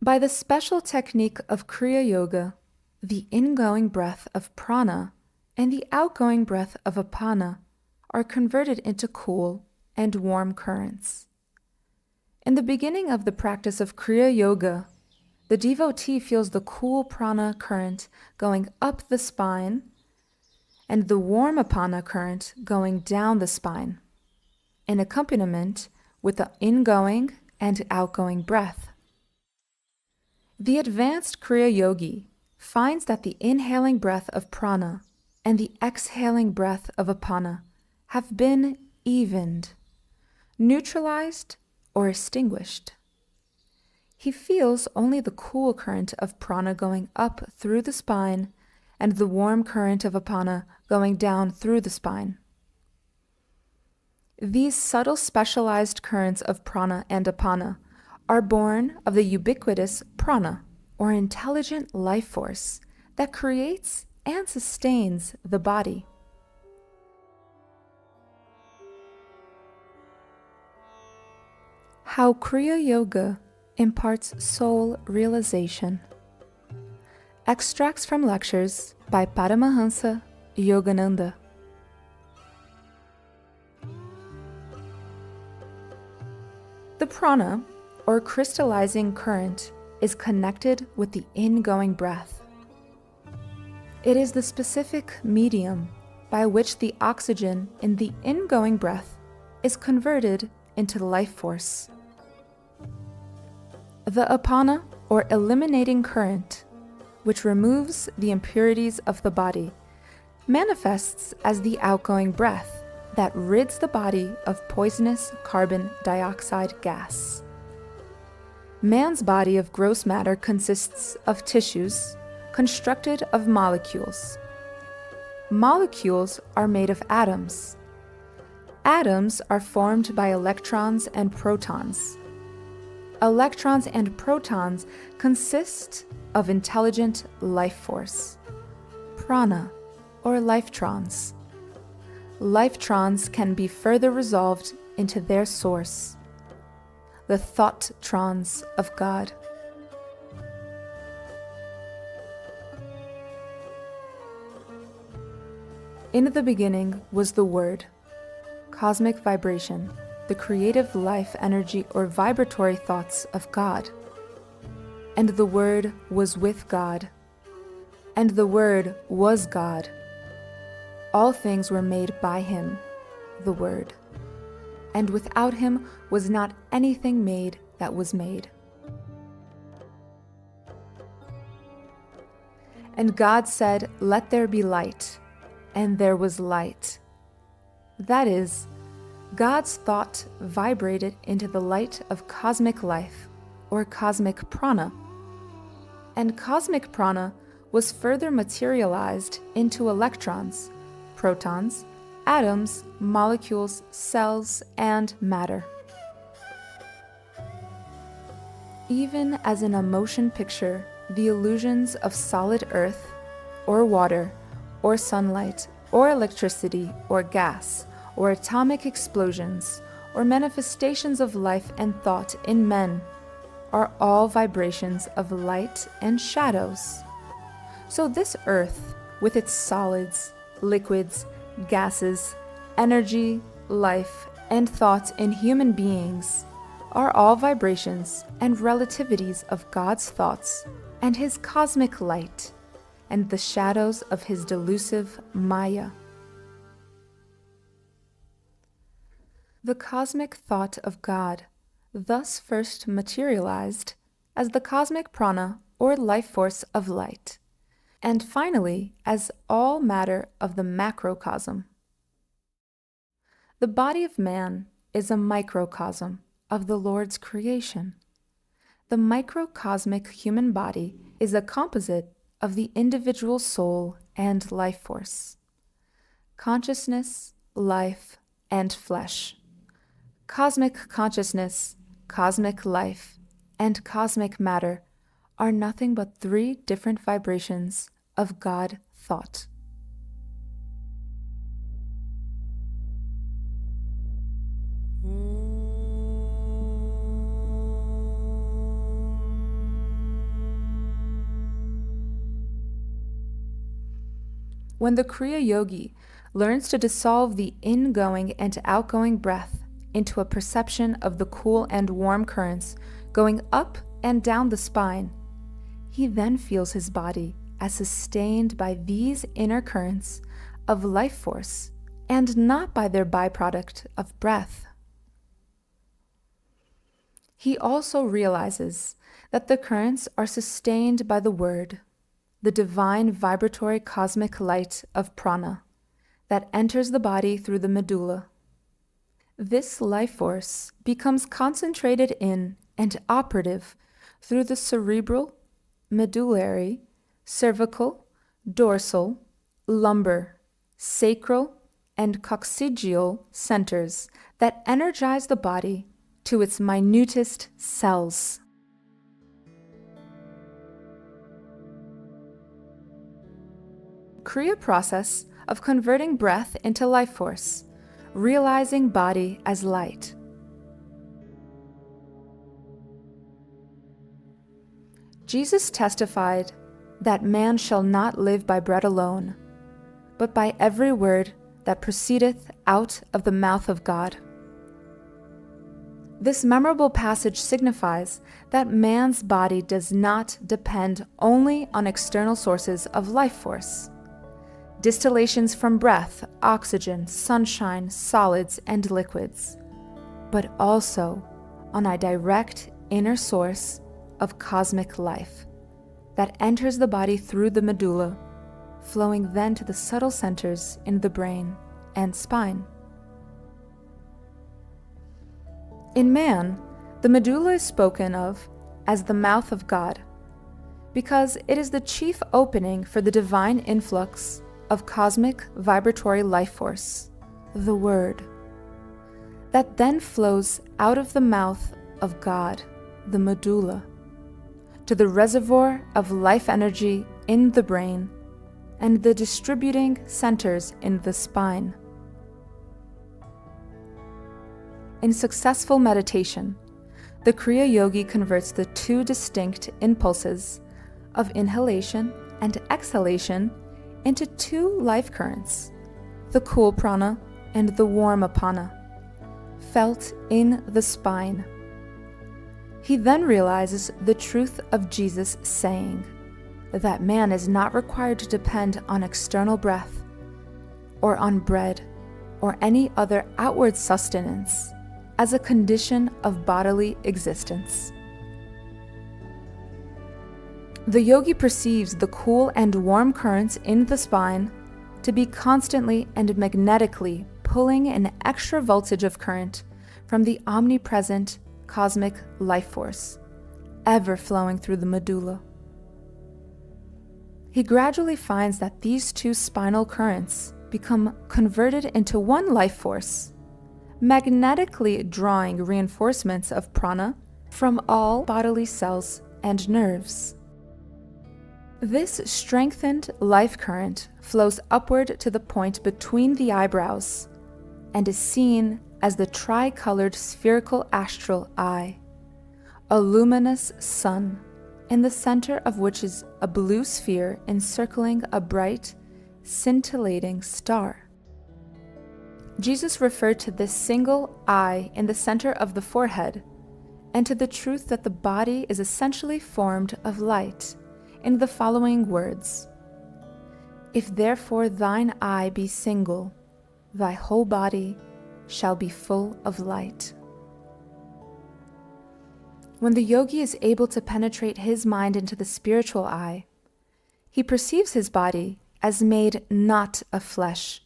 By the special technique of Kriya Yoga, the ingoing breath of prana and the outgoing breath of apana are converted into cool and warm currents. In the beginning of the practice of Kriya Yoga, the devotee feels the cool prana current going up the spine and the warm apana current going down the spine, in accompaniment with the ingoing and outgoing breath. The advanced Kriya Yogi finds that the inhaling breath of prana and the exhaling breath of apana have been evened, neutralized, or extinguished. He feels only the cool current of prana going up through the spine and the warm current of apana going down through the spine. These subtle specialized currents of prana and apana are born of the ubiquitous prana, or intelligent life force, that creates and sustains the body. How Kriya Yoga imparts soul realization. Extracts from lectures by Paramahansa Yogananda. The prana, or crystallizing current, is connected with the ingoing breath. It is the specific medium by which the oxygen in the ingoing breath is converted into life force. The apana, or eliminating current, which removes the impurities of the body, manifests as the outgoing breath that rids the body of poisonous carbon dioxide gas. Man's body of gross matter consists of tissues constructed of molecules. Molecules are made of atoms. Atoms are formed by electrons and protons. Electrons and protons consist of intelligent life force, prana, or lifetrons. Lifetrons can be further resolved into their source, the thought-trons of God. In the beginning was the Word, cosmic vibration, the creative life energy or vibratory thoughts of God. And the Word was with God, and the Word was God. All things were made by Him, the Word, and without Him was not anything made that was made. And God said, "Let there be light," and there was light. That is, God's thought vibrated into the light of cosmic life, or cosmic prana. And cosmic prana was further materialized into electrons, protons, atoms, molecules, cells, and matter. Even as in a motion picture, the illusions of solid earth, or water, or sunlight, or electricity, or gas, or atomic explosions, or manifestations of life and thought in men, are all vibrations of light and shadows. So this earth, with its solids, liquids, gases, energy, life, and thought in human beings, are all vibrations and relativities of God's thoughts and His cosmic light, and the shadows of His delusive Maya. The cosmic thought of God thus first materialized as the cosmic prana, or life force of light, and finally as all matter of the macrocosm. The body of man is a microcosm of the Lord's creation. The microcosmic human body is a composite of the individual soul and life force. Consciousness, life, and flesh. Cosmic consciousness, cosmic life, and cosmic matter are nothing but three different vibrations of God thought. When the Kriya Yogi learns to dissolve the ingoing and outgoing breath into a perception of the cool and warm currents going up and down the spine, he then feels his body as sustained by these inner currents of life force and not by their byproduct of breath. He also realizes that the currents are sustained by the word, the divine vibratory cosmic light of prana that enters the body through the medulla. This life force becomes concentrated in and operative through the cerebral, medullary, cervical, dorsal, lumbar, sacral, and coccygeal centers that energize the body to its minutest cells. Kriya process of converting breath into life force, realizing body as light. Jesus testified that man shall not live by bread alone, but by every word that proceedeth out of the mouth of God. This memorable passage signifies that man's body does not depend only on external sources of life force, distillations from breath, oxygen, sunshine, solids, and liquids, but also on a direct inner source of cosmic life that enters the body through the medulla, flowing then to the subtle centers in the brain and spine. In man, the medulla is spoken of as the mouth of God, because it is the chief opening for the divine influx of cosmic vibratory life force, the Word, that then flows out of the mouth of God, the medulla, to the reservoir of life energy in the brain and the distributing centers in the spine. In successful meditation, the Kriya Yogi converts the two distinct impulses of inhalation and exhalation into two life currents, the cool prana and the warm apana, felt in the spine. He then realizes the truth of Jesus' saying that man is not required to depend on external breath or on bread or any other outward sustenance as a condition of bodily existence. The yogi perceives the cool and warm currents in the spine to be constantly and magnetically pulling an extra voltage of current from the omnipresent cosmic life force, ever flowing through the medulla. He gradually finds that these two spinal currents become converted into one life force, magnetically drawing reinforcements of prana from all bodily cells and nerves. This strengthened life current flows upward to the point between the eyebrows and is seen as the tri-colored spherical astral eye, a luminous sun, in the center of which is a blue sphere encircling a bright, scintillating star. Jesus referred to this single eye in the center of the forehead and to the truth that the body is essentially formed of light in the following words: "If therefore thine eye be single, thy whole body shall be full of light." When the yogi is able to penetrate his mind into the spiritual eye, he perceives his body as made not of flesh,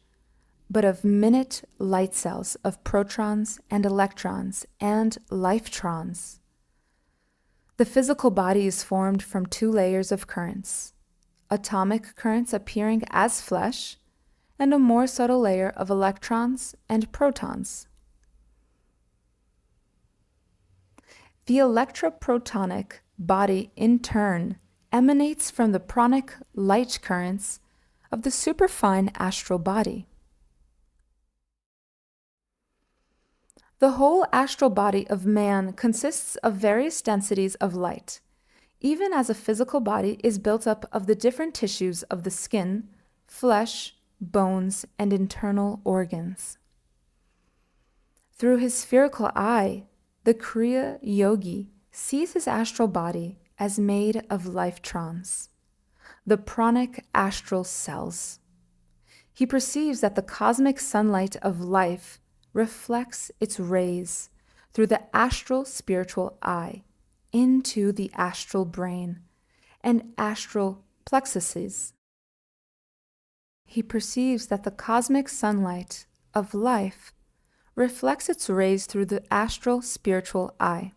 but of minute light cells of protons and electrons and lifetrons. The physical body is formed from two layers of currents, atomic currents appearing as flesh, and a more subtle layer of electrons and protons. The electroprotonic body, in turn, emanates from the pranic light currents of the superfine astral body. The whole astral body of man consists of various densities of light, even as a physical body is built up of the different tissues of the skin, flesh, bones, and internal organs. Through his spherical eye, the Kriya Yogi sees his astral body as made of lifetrons, the pranic astral cells. He perceives that the cosmic sunlight of life reflects its rays through the astral spiritual eye into the astral brain and astral plexuses. He perceives that the cosmic sunlight of life reflects its rays through the astral spiritual eye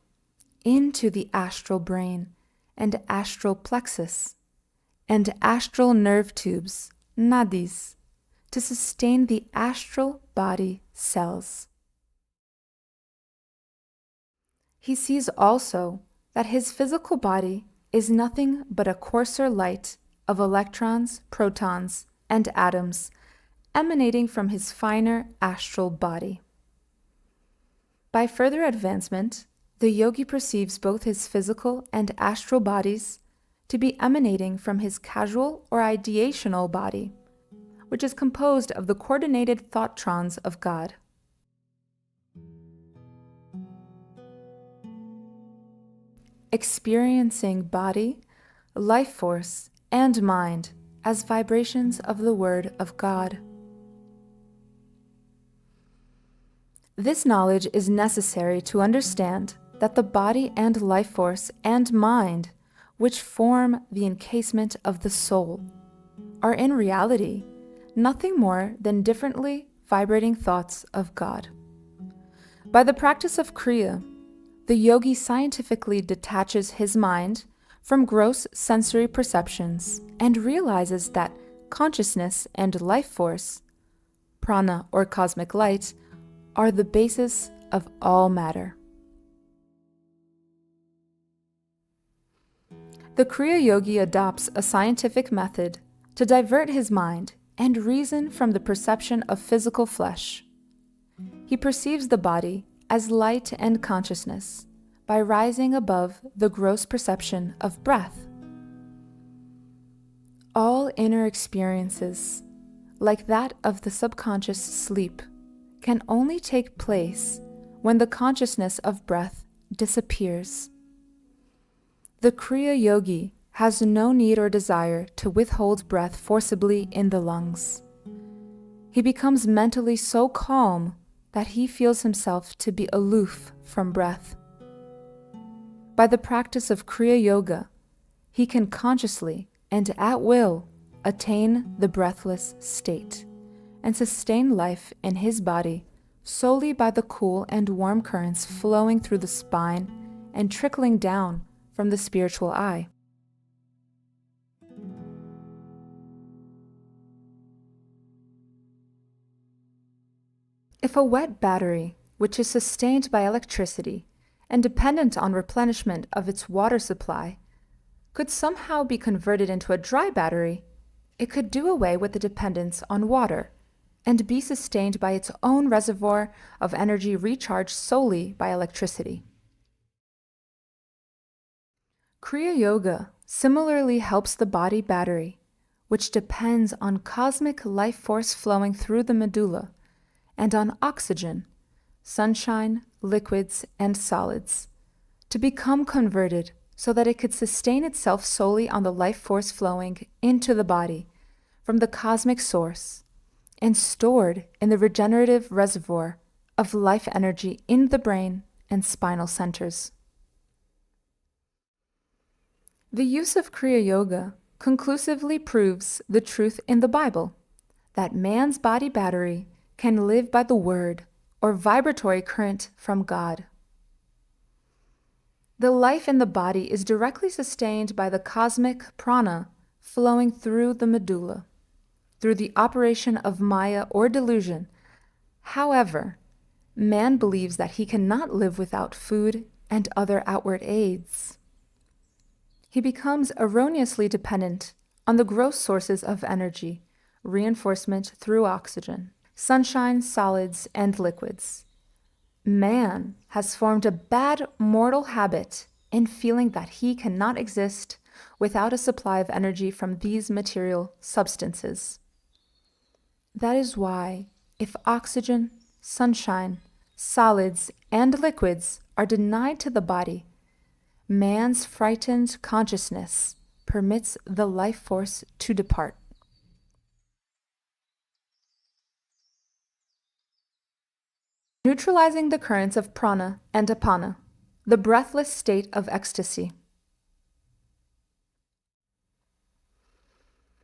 into the astral brain and astral plexus and astral nerve tubes, nadis, to sustain the astral body cells. He sees also that his physical body is nothing but a coarser light of electrons, protons, and atoms emanating from his finer astral body. By further advancement, the yogi perceives both his physical and astral bodies to be emanating from his causal or ideational body, which is composed of the coordinated thoughttrons of God. Experiencing body, life force, and mind as vibrations of the Word of God. This knowledge is necessary to understand that the body and life force and mind, which form the encasement of the soul, are in reality nothing more than differently vibrating thoughts of God. By the practice of Kriya, the yogi scientifically detaches his mind from gross sensory perceptions and realizes that consciousness and life force, prana or cosmic light, are the basis of all matter. The Kriya Yogi adopts a scientific method to divert his mind and reason from the perception of physical flesh. He perceives the body as light and consciousness by rising above the gross perception of breath. All inner experiences, like that of the subconscious sleep, can only take place when the consciousness of breath disappears. The Kriya Yogi has no need or desire to withhold breath forcibly in the lungs. He becomes mentally so calm that he feels himself to be aloof from breath. By the practice of Kriya Yoga, he can consciously and at will attain the breathless state and sustain life in his body solely by the cool and warm currents flowing through the spine and trickling down from the spiritual eye. If a wet battery, which is sustained by electricity and dependent on replenishment of its water supply, could somehow be converted into a dry battery, it could do away with the dependence on water and be sustained by its own reservoir of energy recharged solely by electricity. Kriya Yoga similarly helps the body battery, which depends on cosmic life force flowing through the medulla and on oxygen, sunshine, liquids, and solids, to become converted so that it could sustain itself solely on the life force flowing into the body from the cosmic source and stored in the regenerative reservoir of life energy in the brain and spinal centers. The use of Kriya Yoga conclusively proves the truth in the Bible that man's body battery can live by the word or vibratory current from God. The life in the body is directly sustained by the cosmic prana flowing through the medulla, through the operation of Maya or delusion. However, man believes that he cannot live without food and other outward aids. He becomes erroneously dependent on the gross sources of energy, reinforcement through oxygen, sunshine, solids, and liquids. Man has formed a bad mortal habit in feeling that he cannot exist without a supply of energy from these material substances. That is why, if oxygen, sunshine, solids, and liquids are denied to the body, man's frightened consciousness permits the life force to depart. Neutralizing the currents of prana and apana, the breathless state of ecstasy.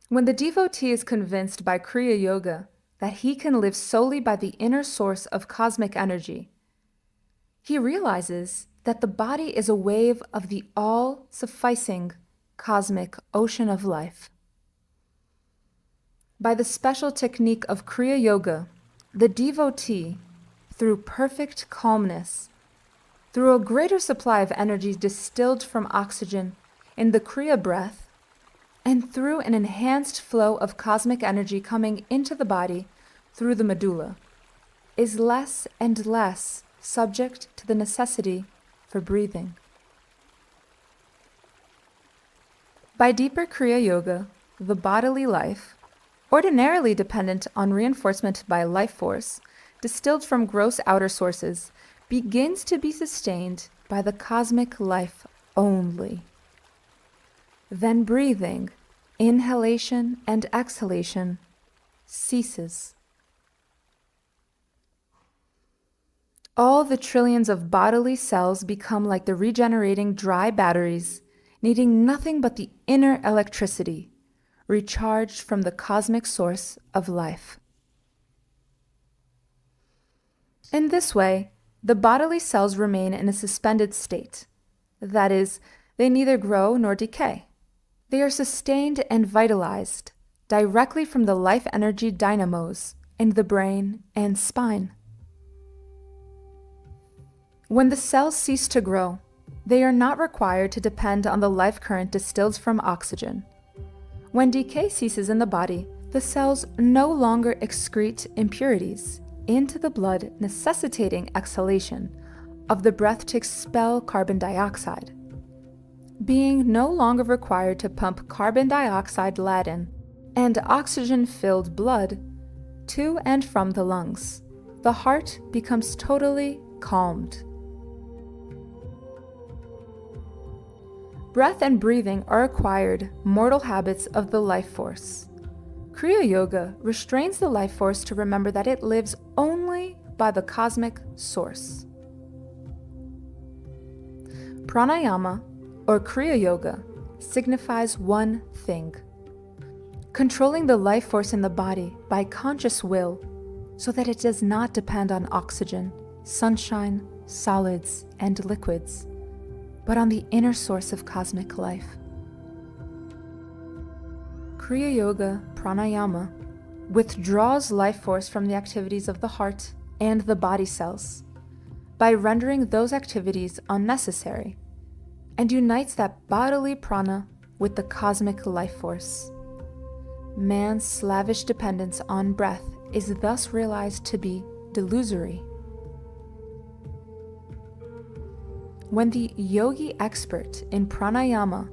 When the devotee is convinced by Kriya Yoga that he can live solely by the inner source of cosmic energy, he realizes that the body is a wave of the all-sufficing cosmic ocean of life. By the special technique of Kriya Yoga, the devotee, through perfect calmness, through a greater supply of energy distilled from oxygen in the Kriya breath, and through an enhanced flow of cosmic energy coming into the body through the medulla, is less and less subject to the necessity for breathing. By deeper Kriya Yoga, the bodily life, ordinarily dependent on reinforcement by life force, distilled from gross outer sources, begins to be sustained by the cosmic life only. Then breathing, inhalation and exhalation, ceases. All the trillions of bodily cells become like the regenerating dry batteries, needing nothing but the inner electricity, recharged from the cosmic source of life. In this way, the bodily cells remain in a suspended state. That is, they neither grow nor decay. They are sustained and vitalized directly from the life energy dynamos in the brain and spine. When the cells cease to grow, they are not required to depend on the life current distilled from oxygen. When decay ceases in the body, the cells no longer excrete impurities into the blood, necessitating exhalation of the breath to expel carbon dioxide. Being no longer required to pump carbon dioxide laden and oxygen-filled blood to and from the lungs, the heart becomes totally calmed. Breath and breathing are acquired mortal habits of the life force. Kriya Yoga restrains the life force to remember that it lives only by the cosmic source. Pranayama, or Kriya Yoga, signifies one thing: controlling the life force in the body by conscious will so that it does not depend on oxygen, sunshine, solids, and liquids, but on the inner source of cosmic life. Kriya Yoga Pranayama withdraws life force from the activities of the heart and the body cells by rendering those activities unnecessary, and unites that bodily prana with the cosmic life force. Man's slavish dependence on breath is thus realized to be delusory. When the yogi expert in pranayama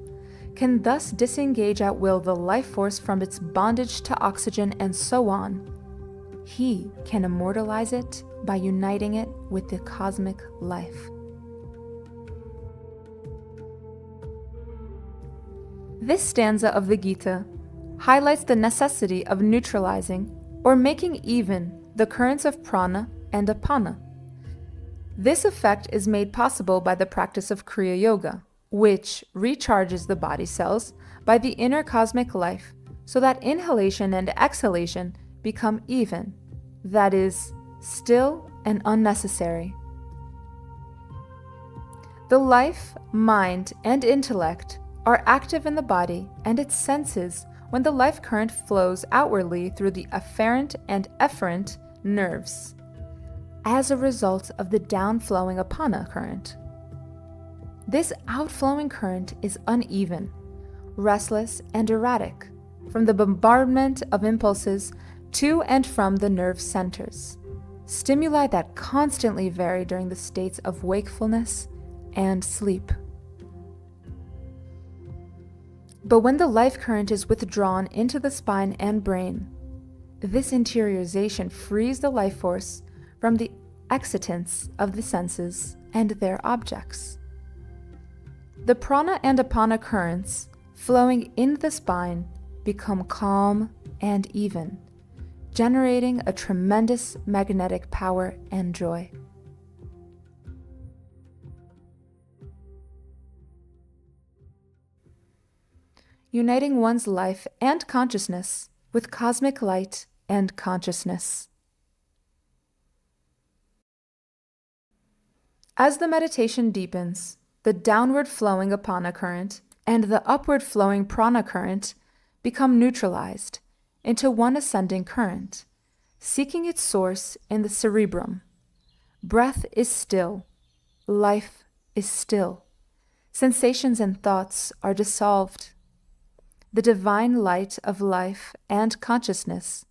can thus disengage at will the life force from its bondage to oxygen and so on, he can immortalize it by uniting it with the cosmic life. This stanza of the Gita highlights the necessity of neutralizing or making even the currents of prana and apana. This effect is made possible by the practice of Kriya Yoga, which recharges the body cells by the inner cosmic life so that inhalation and exhalation become even, that is, still and unnecessary. The life, mind, and intellect are active in the body and its senses when the life current flows outwardly through the afferent and efferent nerves as a result of the downflowing apana current. This outflowing current is uneven, restless, and erratic from the bombardment of impulses to and from the nerve centers, stimuli that constantly vary during the states of wakefulness and sleep. But when the life current is withdrawn into the spine and brain, This interiorization frees the life force from the excitants of the senses and their objects. The prana and apana currents flowing in the spine become calm and even, generating a tremendous magnetic power and joy. Uniting one's life and consciousness with cosmic light and consciousness. As the meditation deepens, the downward flowing apana current and the upward flowing prana current become neutralized into one ascending current, seeking its source in the cerebrum. Breath is still. Life is still. Sensations and thoughts are dissolved. The divine light of life and consciousness,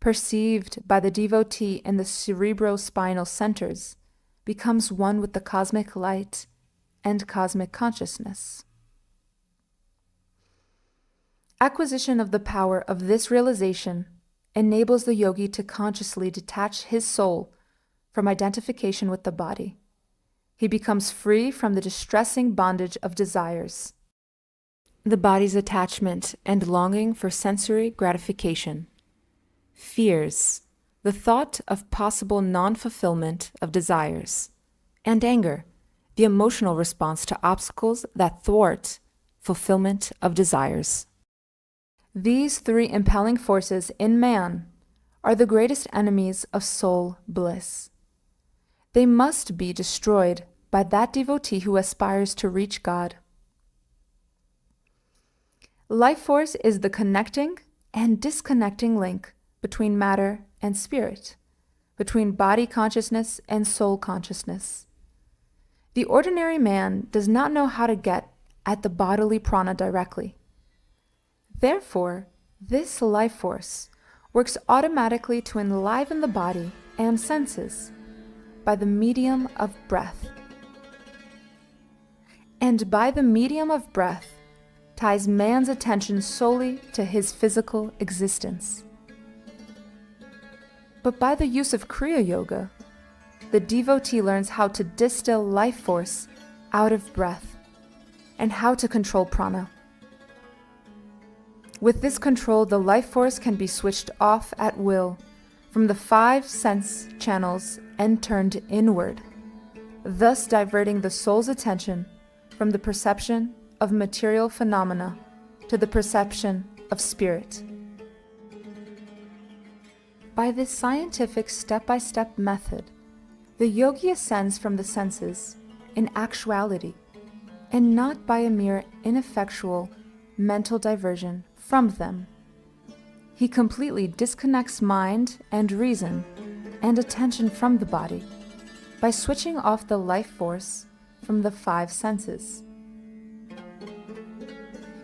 perceived by the devotee in the cerebrospinal centers, becomes one with the cosmic light and cosmic consciousness. Acquisition of the power of this realization enables the yogi to consciously detach his soul from identification with the body. He becomes free from the distressing bondage of desires, the body's attachment and longing for sensory gratification, fears, the thought of possible non-fulfillment of desires, and anger, the emotional response to obstacles that thwart fulfillment of desires. These three impelling forces in man are the greatest enemies of soul bliss. They must be destroyed by that devotee who aspires to reach God. Life force is the connecting and disconnecting link between matter and spirit, between body consciousness and soul consciousness. The ordinary man does not know how to get at the bodily prana directly. Therefore, this life force works automatically to enliven the body and senses by the medium of breath. And by the medium of breath, ties man's attention solely to his physical existence. But by the use of Kriya Yoga, the devotee learns how to distill life force out of breath and how to control prana. With this control, the life force can be switched off at will from the 5 sense channels and turned inward, thus diverting the soul's attention from the perception of material phenomena to the perception of spirit. By this scientific step-by-step method, the yogi ascends from the senses in actuality and not by a mere ineffectual mental diversion from them. He completely disconnects mind and reason and attention from the body by switching off the life force from the 5 senses.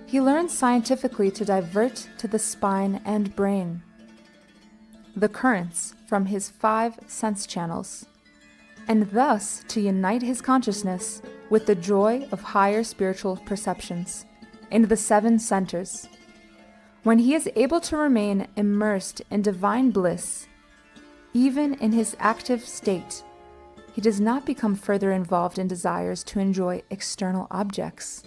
He learns scientifically to divert to the spine and brain the currents from his 5 sense channels, and thus to unite his consciousness with the joy of higher spiritual perceptions in the 7 centers. When he is able to remain immersed in divine bliss, even in his active state, he does not become further involved in desires to enjoy external objects.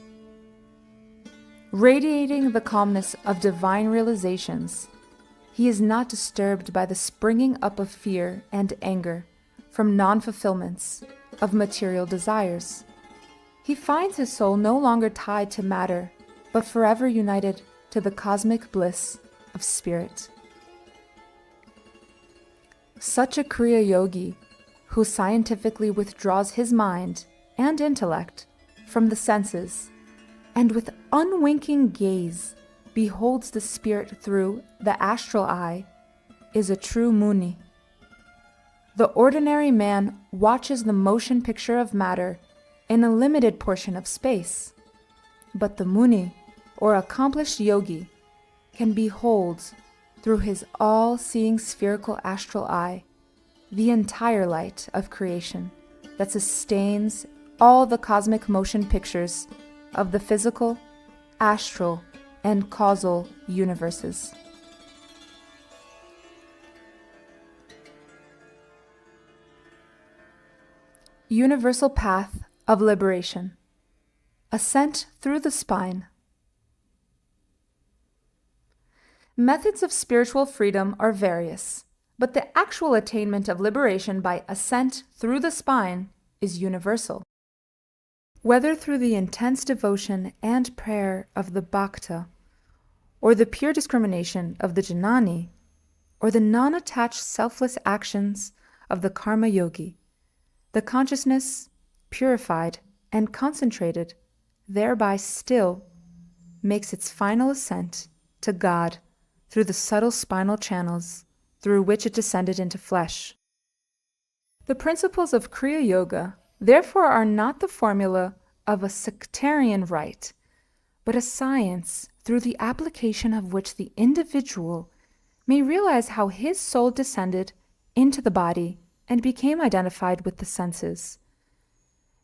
Radiating the calmness of divine realizations, he is not disturbed by the springing up of fear and anger from non-fulfillments of material desires. He finds his soul no longer tied to matter, but forever united to the cosmic bliss of spirit. Such a Kriya Yogi, who scientifically withdraws his mind and intellect from the senses, and with unwinking gaze beholds the spirit through the astral eye, is a true Muni. The ordinary man watches the motion picture of matter in a limited portion of space, but the Muni, or accomplished yogi, can behold through his all-seeing spherical astral eye the entire light of creation that sustains all the cosmic motion pictures of the physical, astral, and causal universes. Universal path of liberation. Ascent through the spine. Methods of spiritual freedom are various, but the actual attainment of liberation by ascent through the spine is universal. Whether through the intense devotion and prayer of the bhakta, or the pure discrimination of the jnani, or the non-attached selfless actions of the karma yogi, the consciousness, purified and concentrated, thereby still makes its final ascent to God through the subtle spinal channels through which it descended into flesh. The principles of Kriya Yoga, therefore, are not the formula of a sectarian rite, but a science through the application of which the individual may realize how his soul descended into the body and became identified with the senses,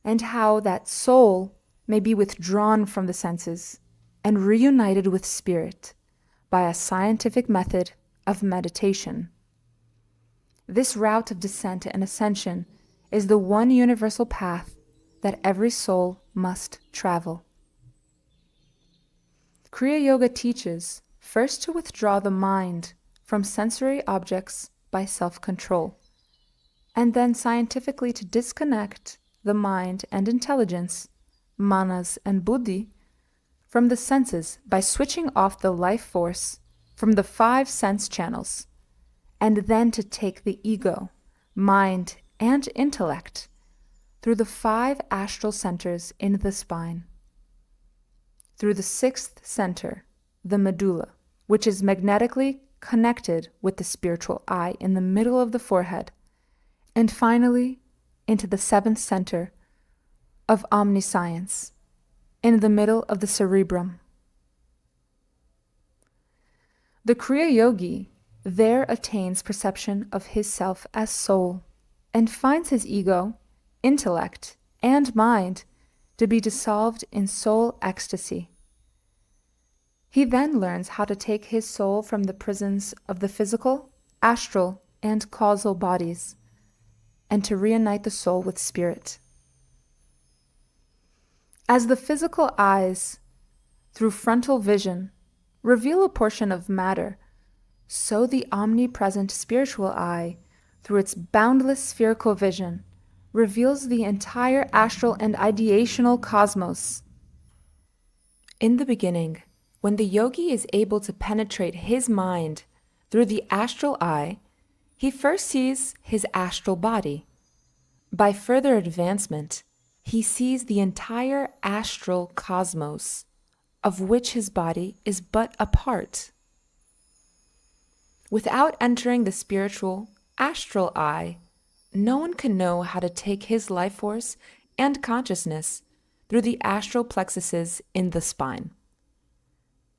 and how that soul may be withdrawn from the senses and reunited with spirit by a scientific method of meditation. This route of descent and ascension is the one universal path that every soul must travel. Kriya Yoga teaches first to withdraw the mind from sensory objects by self-control, and then scientifically to disconnect the mind and intelligence, manas and buddhi, from the senses by switching off the life force from the 5 sense channels, and then to take the ego, mind, and intellect through the 5 astral centers in the spine, through the 6th center, the medulla, which is magnetically connected with the spiritual eye in the middle of the forehead, and finally into the 7th center of omniscience, in the middle of the cerebrum. The Kriya Yogi there attains perception of his self as soul, and finds his ego, intellect, and mind to be dissolved in soul ecstasy. He then learns how to take his soul from the prisons of the physical, astral, and causal bodies, and to reunite the soul with spirit. As the physical eyes, through frontal vision, reveal a portion of matter, so the omnipresent spiritual eye, through its boundless spherical vision, reveals the entire astral and ideational cosmos. In the beginning, when the yogi is able to penetrate his mind through the astral eye, he first sees his astral body. By further advancement, he sees the entire astral cosmos, of which his body is but a part. Without entering the spiritual astral eye, no one can know how to take his life force and consciousness through the astral plexuses in the spine.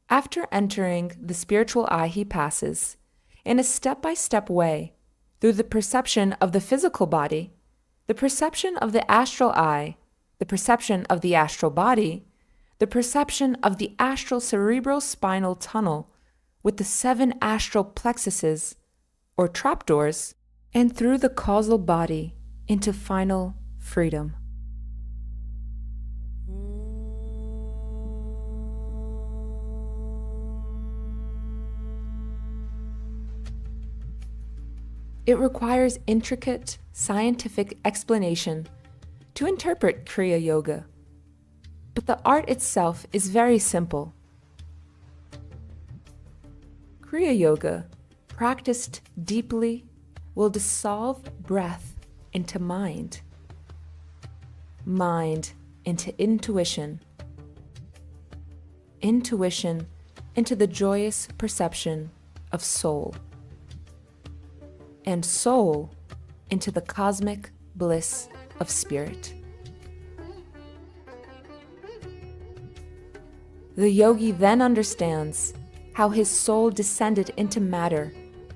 After entering the spiritual eye, he passes, in a step-by-step way, through the perception of the physical body, the perception of the astral eye, the perception of the astral body, the perception of the astral cerebrospinal tunnel with the 7 astral plexuses, or trapdoors, and through the causal body into final freedom. It requires intricate scientific explanation to interpret Kriya Yoga, but the art itself is very simple. Kriya Yoga, practiced deeply, will dissolve breath into mind, mind into intuition, intuition into the joyous perception of soul, and soul into the cosmic bliss of spirit. The yogi then understands how his soul descended into matter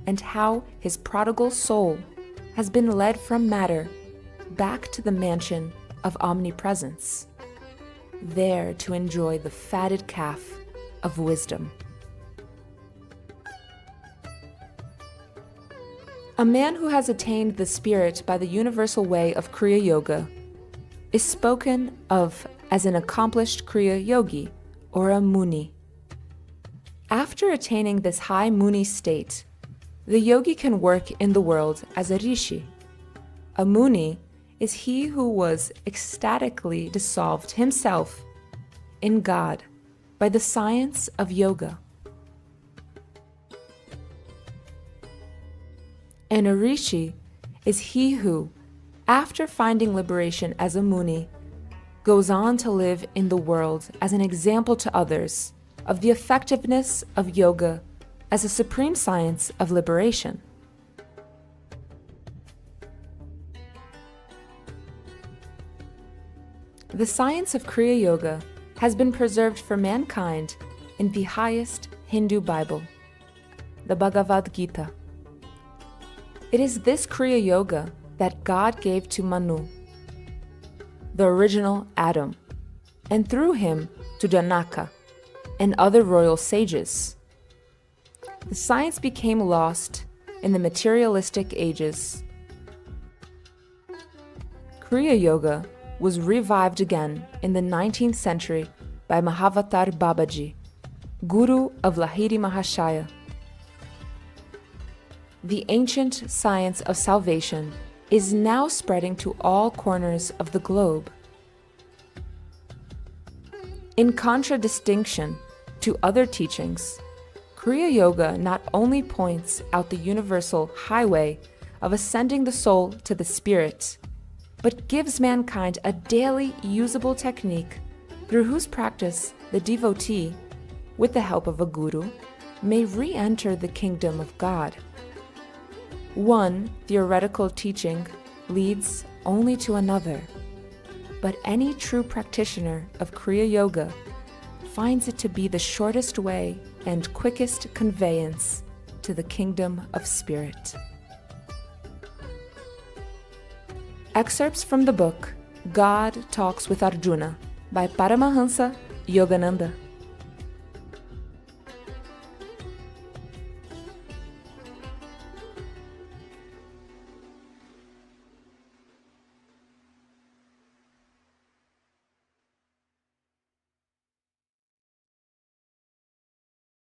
and how his prodigal soul has been led from matter back to the mansion of omnipresence, there to enjoy the fatted calf of wisdom. A man who has attained the spirit by the universal way of Kriya Yoga is spoken of as an accomplished Kriya Yogi or a Muni. After attaining this high Muni state, the yogi can work in the world as a rishi. A Muni is he who was ecstatically dissolved himself in God by the science of yoga. And a rishi is he who, after finding liberation as a Muni, goes on to live in the world as an example to others of the effectiveness of yoga as a supreme science of liberation. The science of Kriya Yoga has been preserved for mankind in the highest Hindu Bible, the Bhagavad Gita. It is this Kriya Yoga that God gave to Manu, the original Adam, and through him to Janaka and other royal sages. The science became lost in the materialistic ages. Kriya Yoga was revived again in the 19th century by Mahavatar Babaji, guru of Lahiri Mahasaya. The ancient science of salvation is now spreading to all corners of the globe. In contradistinction to other teachings, Kriya Yoga not only points out the universal highway of ascending the soul to the spirit, but gives mankind a daily usable technique through whose practice the devotee, with the help of a guru, may re-enter the kingdom of God. One theoretical teaching leads only to another, but any true practitioner of Kriya Yoga finds it to be the shortest way and quickest conveyance to the kingdom of spirit. Excerpts from the book God Talks with Arjuna by Paramahansa Yogananda.